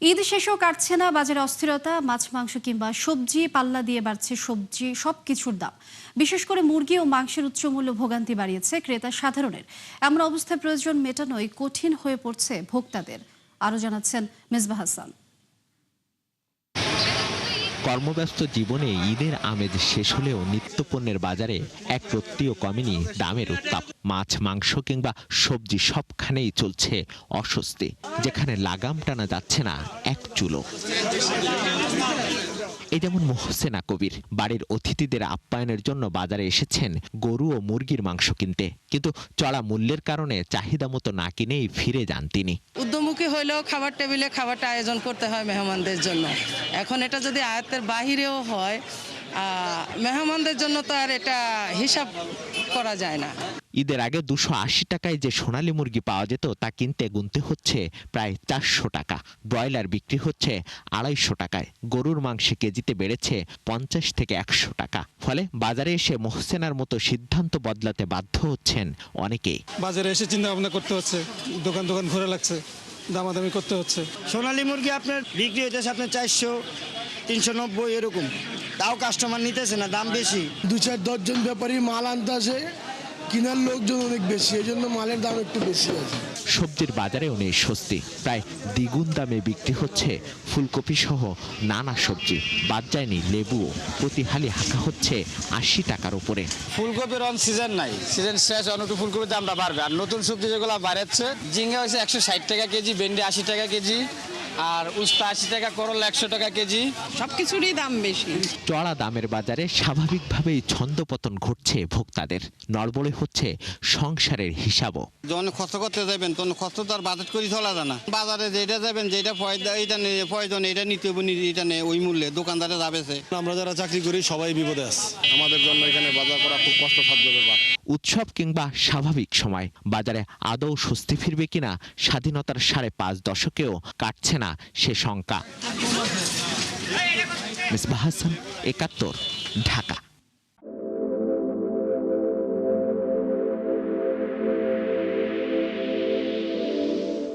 ঈদ শেষেও কাটছে না বাজারে অস্থিরতা। মাছ, মাংস কিংবা সবজি পাল্লা দিয়ে বাড়ছে সবজি সবকিছুর দাম। বিশেষ করে মুরগি ও মাংসের উচ্চ মূল্য ভোগান্তি বাড়িয়েছে ক্রেতা সাধারণের। এমন অবস্থায় প্রয়োজন মেটানোই কঠিন হয়ে পড়ছে ভোক্তাদের। আরও জানাচ্ছেন মেজবাহ হাসান। কর্মব্যস্ত জীবনে ঈদের আমেজ শেষ হলেও নিত্যপণ্যের বাজারে এক রত্তিও কমেনি দামের উত্তাপ। মাছ, মাংস কিংবা সবজি সবখানেই চলছে অস্বস্তি, যেখানে লাগাম টানা যাচ্ছে না এক চুলো। এই যেমন মোহসেনা কবির বাড়ির অতিথিদের আপ্যায়নের জন্য বাজারে এসেছেন গরু ও মুরগির মাংস কিনতে, কিন্তু চড়া মূল্যের কারণে চাহিদা মতো না কিনেই ফিরে যান তিনি। উদ্যমুখী হইলেও খাবার টেবিলে খাবারটা আয়োজন করতে হয় মেহমানদের জন্য। এখন এটা যদি আয়ত্তের বাহিরেও হয়, মেহমানদের জন্য তো আর এটা হিসাব করা যায় না। ঈদের আগে 280 টাকায় যে সোনালী মুরগি পাওয়া যেত তা কিনতে গুনতে হচ্ছে প্রায় 400 টাকা। ব্রয়লার বিক্রি হচ্ছে 250 টাকায়। গরুর মাংসে কেজিতে বেড়েছে 50 থেকে 100 টাকা। ফলে বাজারে এসে মোহসেনার মতো সিদ্ধান্ত বদলাতে বাধ্য হচ্ছেন অনেকেই। বাজারে এসে চিন্তা ভাবনা করতে হচ্ছে, দোকান ঘোরা লাগছে, দামাদামি করতে হচ্ছে। সোনালী মুরগি আপনার বিক্রি হইতেছে আপনার 400, 390 এরকম। তাও কাস্টমার নিতেছে না, দাম বেশি। 2-4-10 জন ব্যাপারী মাল আনতে আসে, কিনার লোকজন অনেক বেশি, এই জন্য মালের দাম একটু বেশি আছে। সবজির বাজারেও নেই স্বস্তি। প্রায় দ্বিগুণ দামে বিক্রি হচ্ছে ফুলকপি সহ নানা সবজি। বাদ যায়নি লেবুও। প্রতি হালি হাঁকা হচ্ছে 80 টাকার উপরে। ফুলকপির অন সিজন নাই, সিজন শেষ, একটু ফুলকপির দামটা বাড়বে। আর নতুন সবজি যেগুলো বাড়াচ্ছে, ঝিঙ্গা হয়েছে 160 টাকা কেজি, ভেন্ডি 80 টাকা কেজি, আর উস্তা 80 টাকা, করলা 100 টাকা কেজি। সবকিছুরই দাম বেশি। চড়া দামের বাজারে স্বাভাবিকভাবেই ছন্দপতন ঘটছে ভোক্তাদের। নড়বড়ে হচ্ছে সংসারের হিসাবও। যখন খরচ করতে যাবেন তখন খরচ তো আর বাজেট করে চলা যায় না। বাজারে যেটা যাবেন, যেটা প্রয়োজন এটা নিতে হবে, এটা নেই ওই মূল্যে দোকানদারে যাবেছে। আমরা যারা চাকরি করি সবাই বিপদে আছে। আমাদের জন্য এখানে বাজার করা খুব কষ্টসাধ্য ব্যাপার। উৎসব কিংবা স্বাভাবিক সময় বাজারে আদৌ স্বস্তি ফিরবে কিনা স্বাধীনতার 5.5 দশকেও কাটছে না সে শঙ্কা। মেজবাহ হাসান, 71, ঢাকা।